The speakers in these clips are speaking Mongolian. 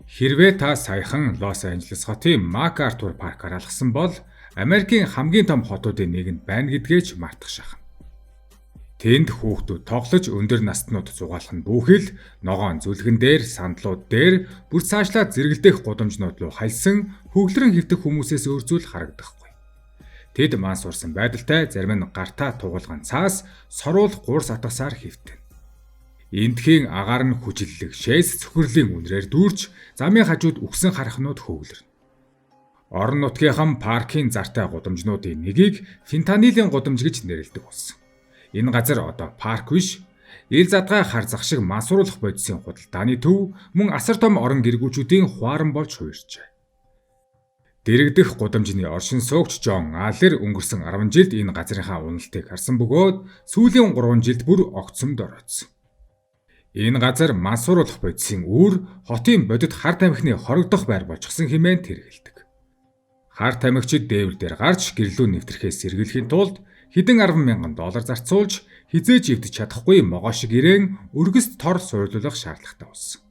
Хэрвээ та саяхан Лос Анжелес хотын МакАртур паркаар алхсан бол Америкийн хамгийн том хотуудын нэгэнд байна гэдгээ ч мартах шахна. Тэнд хүүхдүүд тоглож өндөр настнууд зугаалах нь бүхэл ногоон зүлгэн дээр, сандлууд дээр бүр цаашлаад зэрэглэдэх гудамжнууд руу хальсан хөвглөрөн хөвтөх хүмүүсээс өөрзүүл харагдахгүй. Тэд маань сурсан байдалтай зарим нь гартаа тугуулган цаас сорвол гурс атгасаар хөвтөн. Эндхийн агаар нь хүжиллэг шээс цөхрлийн үнрээр дүүрч замын хажууд үхсэн хархнууд хөвглөрнө. Орон нутгийнхан паркийн зартай гудамжнуудын нэгийг фентанилийн гудамж гэж нэрлэдэг болсон. Энэ газар одоо парк биш, ил задгай харзах шиг мансууруулах бодисын худалдааны төв, мөн асар том орон гэргүүчүүдийн хуаран болж хувирчээ. Дэрэгдэх гудамжны оршин суугч Жон Аллер өнгөрсөн 10 жилд энэ газрынхаа уналтыг харсан бөгөөд сүүлийн 3 жилд бүр огцомд орооцсон. Энэ газар мансууруулах бодисын үүр хотын бодит хар тамхины хорогдох байр болчихсон хэмээн тэргэлдэг. Хар тамхичид дээвэр дээр гарч гэрлүү нэвтрэхээс сэргийлэхийн тулд хэдэн 10,000 доллар зарцуулж хизээж эвдэж чадахгүй могоо шиг ирээн өргөст тор суйрлуулах шаардлагатай болсон.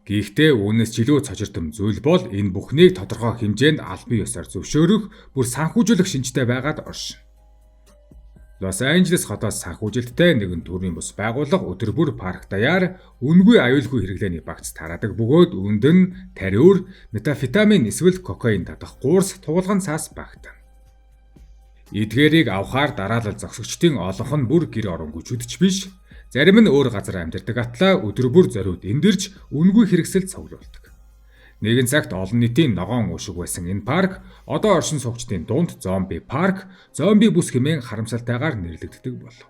Гэхдээ үүнээс жилүү цочирдом зүйл бол энэ бүхнийг тодорхой хэмжээнд албан ёсоор зөвшөөрөх бүр санхүүжүүлэх шинжтэй байгаад оршино. Лос Анжелес хотоос санхүүжилттэй нэгэн төрлийн бус байгууллага өдөр бүр парк даяар үнгүй аюулгүй хэрэглээний багц тараадаг бөгөөд үүнд нь тариур, метамфетамин эсвэл кокаин татах гурс туулган цаас багтана. Эдгээрийг авахаар дараалал зогсогчдын олонх нь бүр гэр оронгүйчүүд ч биш, зарим нь өөр газар амьдардаг атлаа өдөр бүр зориуд эндэрж үнгүй хэрэгсэл цуглуулдаг. Нэгэн цагт олон нийтийн ногоон уушиг байсан энэ парк одоо оршин суугчдын дунд зомби парк, зомби бүс хэмээн харамсалтайгаар нэрлэгддэг болов.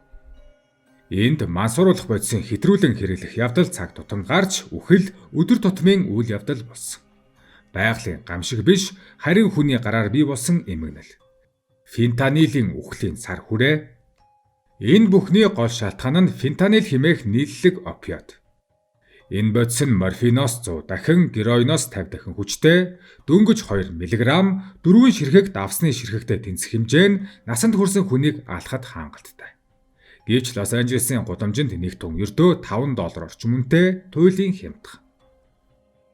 Энд мансууруулах бодисын хэтрүүлэн хэрэглэх явдал цаг тутамд гарч үхэл өдөр тутмын үйл явдал болсон. Байгалийн гамшиг биш, харин хүний гараар бий болсон эмгэнэл. Фентанилийн үхлийн сар хүрээ. Энэ бүхний гол шалтгаан нь фентанил хэмээх нийллэг опиод. Энэ бодис нь морфиноос 100 дахин, героиноос 50 дахин хүчтэй, дөнгөж 2 мг, дөрвөн ширхэг давсны ширхэгтэй тэнцэх хэмжээ нь насанд хүрсэн хүнийг алхахад хаангалттай. Гэвч Лос Анжелесийн гудамжинд нэг тун ердөө $5 орчим үнэтэй туйлын хямдхан.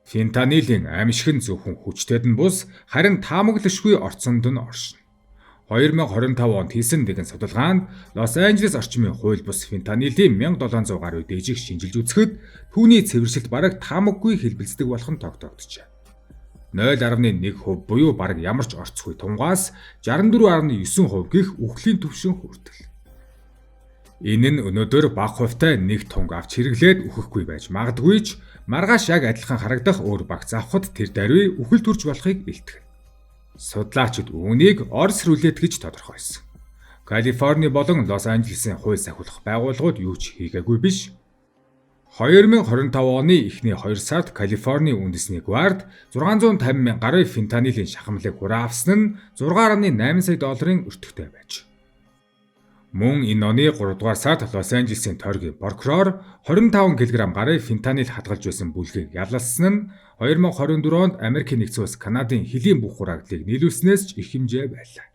Фентанилийн аимшиг нь зөвхөн хүчтэйд нь бус, харин таамаглашгүй орцонд нь оршино. 2025 онд хийсэн нэгэн судалгаанд Лос Анжелес орчмын хууль бус фентанилийн 1700 гаруй дээжийг шинжилж үзэхэд түүний цэвэршилт бараг таамаггүй хэлбэлцдэг болох нь тогтогдчихэ. 0.1% буюу бараг ямар ч орцгүй тунгаас 64.9% гих үхлийн түвшин хүртэл. Энэ нь өнөөдөр бага хувьтай нэг тунг авч хэрэглээд үхэхгүй байж магадгүй ч маргааш яг адилхан харагдах өөр багц авахд тэр даруй үхэл төрж болохыг илтгэв. Судлаачид үүнийг Орос рулет гэж тодорхойлсон. Калифорни болон Лос Анжелесийн хууль сахиулах байгууллагууд юу ч хийгээгүй биш. 2025 оны эхний 2 сард Калифорни үндэсний гвард 650,000 гаруй фентанилийн шахамлыг хүрээ авсан нь $6.8 сая өртөгтэй байж. Мөн энэ оны 3 дугаар сард Лос Анжелесийн тойргийн прокурор 25 кг гаруй фентанил хадгалж байсан бүлгийг ялалсан нь 2024 онд Америкийн нэгдсэн улс Канадын хөлийн бүх хурааглалыг нийлүүлснээс ч их хэмжээ байлаа.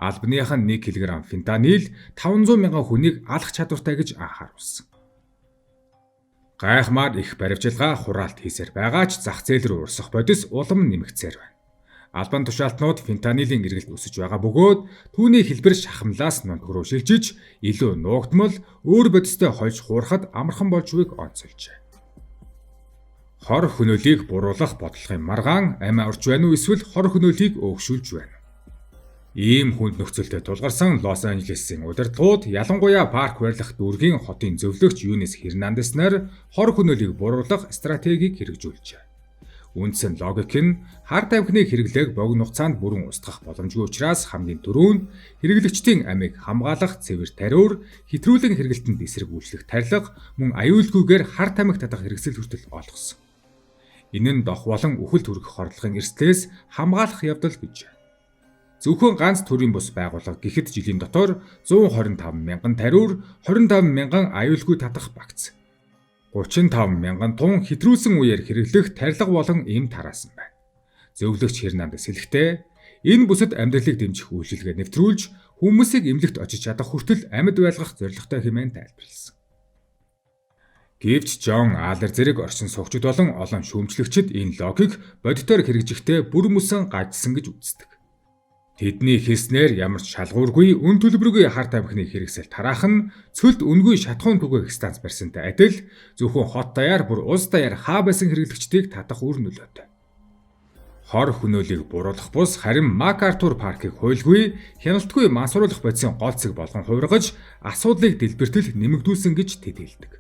Албаных нь 1 кг фентанил 500,000 хүнийг алах чадвартай гэж анхааруулсан. Гайхмаар их баривчилгаа хураалт хийсээр байгаа ч зах зээл рүү урсах бодис улам нэмэгдсээр байна. Албан тушаалтнууд фентанилийн эргэлт өсөж байгаа бөгөөд түүний хэлбэр шахамлаас нунтгруу шилжиж илүү нуугдмал өөр бодистой хольж хуурахад амархан болж буйг онцолжээ. Хор хөнөөлийг буруулах бодлогын маргаан амь орж байна уу эсвэл хор хөнөөлийг өөгшүүлж байна уу? Ийм хүнд нөхцөлтэй тулгарсан Лос Анжелесийн удирдлагууд ялангуяа парк барилах дүүргийн хотын зөвлөгч Юнес Хернандеснаар хор хөнөөлийг буруулах стратегийг хэрэгжүүлжээ. Үндсэн логик нь хар тамхины хэрэглээг богино хугацаанд бүрэн устгах боломжгүй учраас хамгийн түрүүнд хэрэглэгчдийн амийг хамгаалах цэвэр тариур, хэтрүүлэн хэрэглэлтэнд эсэргүүцлэх тарилга, мөн аюулгүйгээр хар тамхи татах хэрэгсэл хүртэл олгосон. Энэ нь дох болон үхэл төрөх хордлогын эрсдлээс хамгаалах явдал гэж. Зөвхөн ганц төрлийн бус байгууллага гэхэд жилийн дотор 125,000 тариур, 25,000 аюулгүй татах багц, 35,000 тун хэтрүүлсэн үеэр хэрэглэх тарилга болон эм тараасан байна. Зөвлөгч Хернандес хэлэхдээ энэ бүсэд амьдралыг дэмжих үйлчилгээ нэвтрүүлж хүмүүсийг эмнэлэгт очиж чадах хүртэл амьд байлгах зорилготой хэмээн тайлбарласан. Гэвч Жон Аллер зэрэг орчин суугчид болон олон шүүмжлэгчид энэ логик бодитоор хэрэгжихдээ бүр мөсөн гажсан гэж үздэг. Тэдний хэлснээр ямар ч шалгуургүй үн төлбөргүй харт амхны хэрэгсэл тараах нь цөлд үнгүй шатхуун түгээх станц барьсантай адил зөвхөн хот даяар бүр улс даяар хаа байсан хэрэглэгчдийг татах үр нөлөөтэй. Хор хөнөөлийг буруулах бус харин МакАртур паркийг хуйлгүй хяналтгүй мансууруулах бодисын гол цэг болгон хувиргаж асуудлыг дэлбэртэл нэмэгдүүлсэн гэж тэд хэлдэг.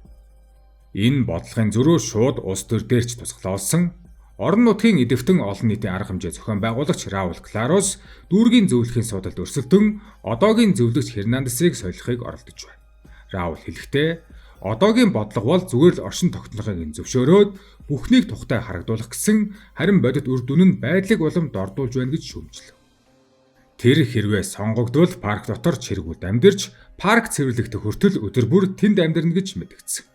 Энэ бодлогын зөрүү шууд улс төр дээрч тусгалуулсан орон нутгийн идэвхтэн олон нийтийн арга хэмжээ зохион байгуулагч Раул Кларос дүүргийн зөвлөхийн судалд өрсөлдөн одоогийн зөвлөгч Хернандесыг солихыг оролдож байна. Раул хэлэхдээ одоогийн бодлого бол зүгээр л оршин тогтнохыг зөвшөөрөөд бүхнийг тухтай харагдуулах гэсэн харин бодит үр дүн нь байдлыг улам дордуулж байна гэж шүүмжлэв. Тэр хэрвээ сонгогдвол парк дотор чиргүүд амьдарч парк цэвэрлэгдэх хүртэл өдөр бүр тэнд амьдрна гэж мэдгдсэн.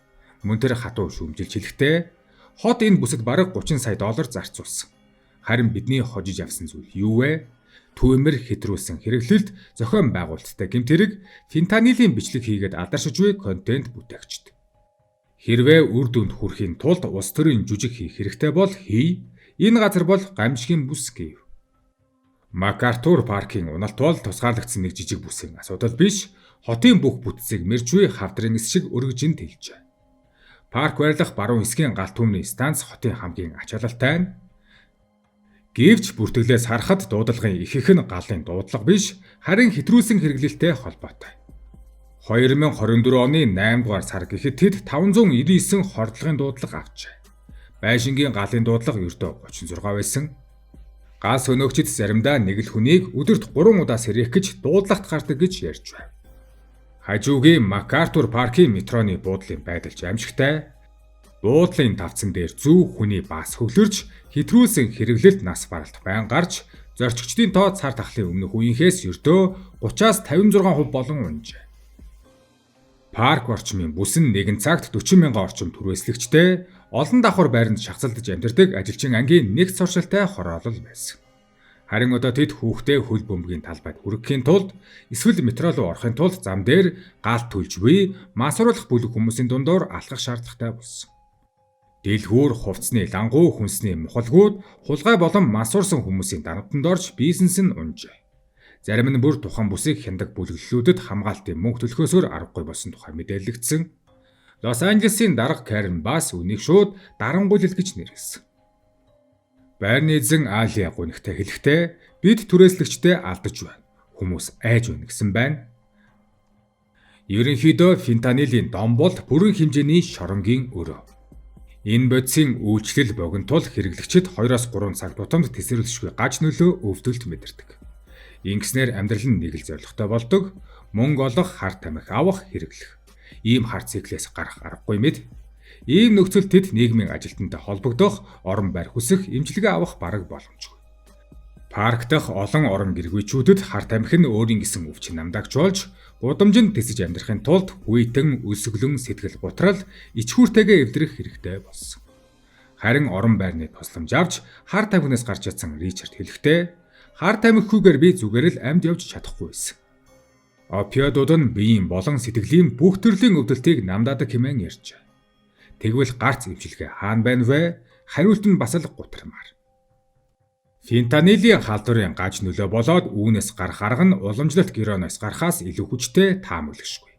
Мөн тэр хатуу шүүмжилж хэлэхдээ хот энэ бүсэд бараг 30 сая доллар зарцуулсан. Харин бидний хожиж авсан зүйл юу вэ? Түүмэр хэтрүүлсэн хэрэглэлд зохион байгуулалттай гэмт хэрэг фентанилийн бичлэг хийгээд алдаршиж буй контент бүтээгчд. Хэрвээ үр дүнд хүрэхийн тулд улс төрийн жүжиг хийх хэрэгтэй бол хий. Энэ газар бол гамшигын бүс гэв. МакАртур паркийн уналт бол тусгаарлагдсан нэг жижиг бүсийн асуудал биш, хотын бүх бүтцийг мэрж буй хавдрын эс шиг өргөжин тэлжээ. Парк барилах баруун хэсгийн галт түмний станц хотын хамгийн ач холбогдолтой нь. Гэвч бүртгэлээс харахад дуудлагын ихэнх нь галын дуудлага биш, харин хэтрүүлсэн хэрэглэлтэй холбоотой. 2024 оны 8 дугаар сар гэхэд тэд 599 хордлогын дуудлага авчээ. Байшингийн галын дуудлага ердөө 36 байсан. Гал сөнөөгчид заримдаа нэг л хүнийг өдөрт 3 удаа сэрэх гэж дуудлагт гардаг гэж ярьж байна. Хажуугийн МакАртур паркийн метроны буудлын байдал ч аимшигтай. Буудлын тавцан дээр зүү хүний бас хөглөрч хэтрүүлсэн хэрэглэлт нас баралт байн гарч зорчигчдын тоо цар тахлын өмнөх үеийнхээс ердөө 30-аас 56% болон унжээ. Парк орчмын бүс нь нэгэн цагт 40 мянган орчим түрээслэгчтэй олон давхар байранд шахацалдаж амьдардаг ажилчин ангийн нэг цоршилтай хороолол байсан. Харин одоо тэд хүүхдээ хөл бөмбөгийн талбайд хүрэхийн тулд эсвэл метро руу орохын тулд зам дээр галт түлж буй мансууруулах бүлэг хүмүүсийн дундуур алхах шаардлагатай болсон. Дэлгүүр хувцсны лангуу хүнсний мухалгууд хулгай болон мансуурсан хүмүүсийн дарамтанд орж бизнес нь унжээ. Зарим нь бүр тухайн бүсийг хяндаг бүлэглэлүүдэд хамгаалтын мөнгө төлөхөөсөөр аргагүй болсон тухай мэдээлэгдсэн. Лос Анжелесийн дарга Карен Бас үнийг шууд дарангуйлал гэж нэрлэсэн. Байрны эзэн Алия гунигтай хэлэхдээ бид түрээслэгчдээ алдаж байна. Хүмүүс айж байна гэсэн байна. Ерөнхийдөө фентанилийн дом бол бүрэн хэмжээний шоронгийн өрөө. Энэ бодисын үйлчлэл богинотул хэрэглэгчид 2-3 цаг тутамд тесрэлшгүй гаж нөлөө өвдөлт мэдэрдэг. Ингэснээр амьдрал нь нэг л зорилготой болдог. Мөнгө олох, хар тамхи авах, хэрэглэх. Ийм хар циклээс гарах аргагүй мэд. Ийм нөхцөл тэд нийгмийн ажилтнтай холбогдох, орон байр хүсэх, имчилгээ авах бараг боломжгүй. Парк дахь олон орон гэргүйчүүдэд хар тамхи нь өөрийн гэсэн өвчин намдагч болж, гудамжинд тесэж амьдрахын тулд хүйтэн, өлсгөлөн, сэтгэл готрал, ичхүүртэйгээ эвдрэх хэрэгтэй болсон. Харин орон байрны тусламж авч хар тамхинаас гарч чадсан Ричард хэлэхдээ хар тамхигүйгээр би зүгээр л амьд явж чадахгүй байсан. Опиодууд нь биеийн болон сэтгэлийн бүх төрлийн өвдөлтийг намдаадаг хэмээн ярьжээ. Тэгвэл гарц эмчилгээ хаана байна вэ? Хариулт нь бас л гутрамар. Фентанилийн халдварын гаж нөлөө болоод үүнээс гарах арга нь уламжлалт героиноос гарахаас илүү хүчтэй таамаглашгүй.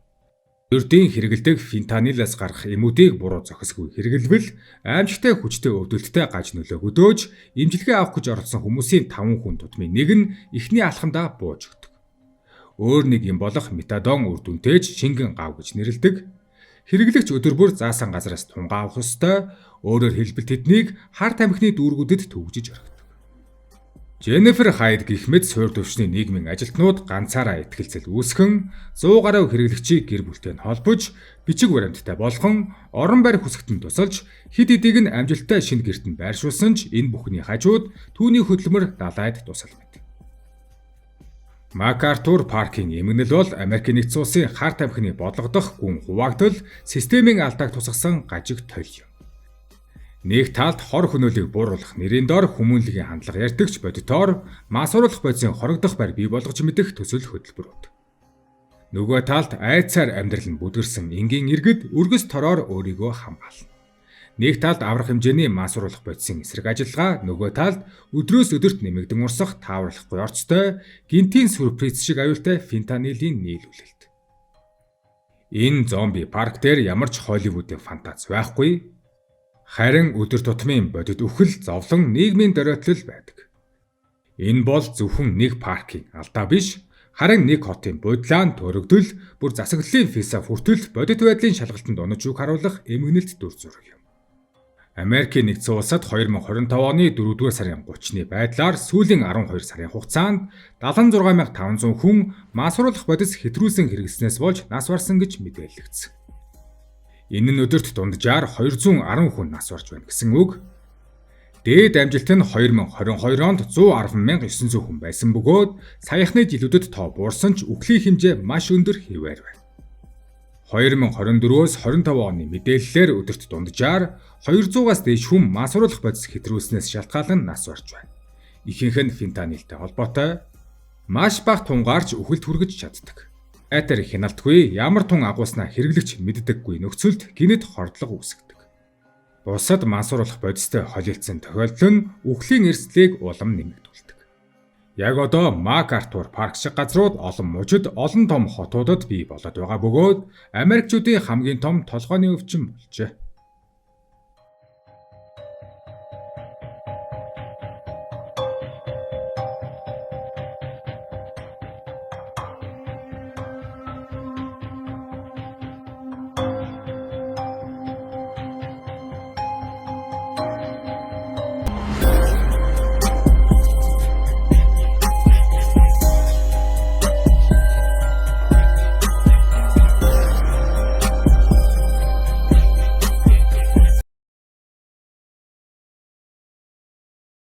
Ердийн хэрэгэлдэг фентанилаас гарах эмүүдийг буруу зохисгүй хэрэглэвэл аимшигтай хүчтэй өвдөлттэй гаж нөлөө хөдөөж эмчилгээ авах гэж оролцсон хүмүүсийн 5 хүн тутмын нэг нь эхний алхамдаа бууж өгдөг. Өөр нэг юм болох метадон үр дүнтэйж шингэн гав гэж нэрлэдэг. Хэрэглэгч өдөр бүр заасан газраас тунгаа авах ёстой. Өөрөөр хэлбэл тэднийг хар тамхины дүүргүүдэд төвөгжиж орхидог. Jennifer Hyde гэх мэт суур төвчний нийгмийн ажилтнууд ганцаараа ихтгэлцэл үүсгэн 100 гаруй хэрэглэгчийг гэр бүлтэй нь холбож, бичиг баримттай болгон, орон байр хүсэгтэн тусалж, хэд хэдийг нь амжилттай шинэ гэртэн байршуулсан ч энэ бүхний хажууд түүний хөдөлмөр далайд тусал мэт. МакАртур паркийн эмгэнэл бол Америкийн нэгдсэн улсын хар тамхины бодлогодох гүн хуваагдал, системийн алдааг тусгасан гажиг тойл юм. Нэг талд хор хөнөөлийг бууруулах нэрийн дор хүмүүнлэгийн хандлага ярьдагч бодитоор масууруулах бодисын хорогдох байр бий болгож мэдэх төсөл хөтөлбөрүүд. Нөгөө талд айцаар амьдрал нь бүдгэрсэн энгийн иргэд өргөс тороор өөрийгөө хамгаална. Нэг талд аврах хэмжээний маасруулах бодисын эсрэг ажиллагаа, нөгөө талд өдрөөс өдөрт нэмэгдэн урсах тааварлахгүй орцтой гинтийн сюрприз шиг аюултай фентанилийн нийлүүлэлт. Энэ зомби парк дээр ямар ч Холливуудын фантаз байхгүй. Харин өдөр тутмын бодит үхэл зовлон нийгмийн дөрөтлөл байдаг. Энэ бол зөвхөн нэг паркийн алдаа биш, харин нэг хотын бодлаан төрөгдөл, бүр засаглалын фиса хүртэл бодит байдлын шалгалтанд онож үг харуулах эмгэнэлт дүр зураг юм. Америкийн нэгдсэн улсад 2025 оны 4-р сарын 30-ны байдлаар сүүлийн 12 сарын хугацаанд 76500 хүн маасруулах бодис хэтрүүлсэн хэрэглэснээс болж нас барсан гэж мэдээлэгдсэн. Энэ нь өдөрт дунджаар 210 хүн нас барж байна гэсэн үг. Дээд амжилт нь 2022 онд 110,900 хүн байсан бөгөөд саяхны жилүүдэд тоо буурсан ч үхлийн хэмжээ маш өндөр хэвээр байна. 2024-өөс 25 оны мэдээллээр өдөрт дунджаар 200-аас дээш хүн маасруулах бодис хэтрүүлснээс шалтгаалan нас барж байна. Ихэнх нь фентанилтай холбоотой, маш бага тунгаарч үхэлд хүргэж чаддаг. Айтар хяналтгүй, ямар тун агуулснаа хэрэглэгч мэддэггүй нөхцөлд гинэт хордлого үүсгдэг. Бусад маасруулах бодистой холилдсон тохиолдол нь үхлийн эрсдлийг улам нэмэгдүүлдэг. Яг одоо МакАртур парк шиг газрууд олон мужид, олон том хотуудад бий болоод байгаа бөгөөд Америкчүүдийн хамгийн том толгойн өвчин болжээ.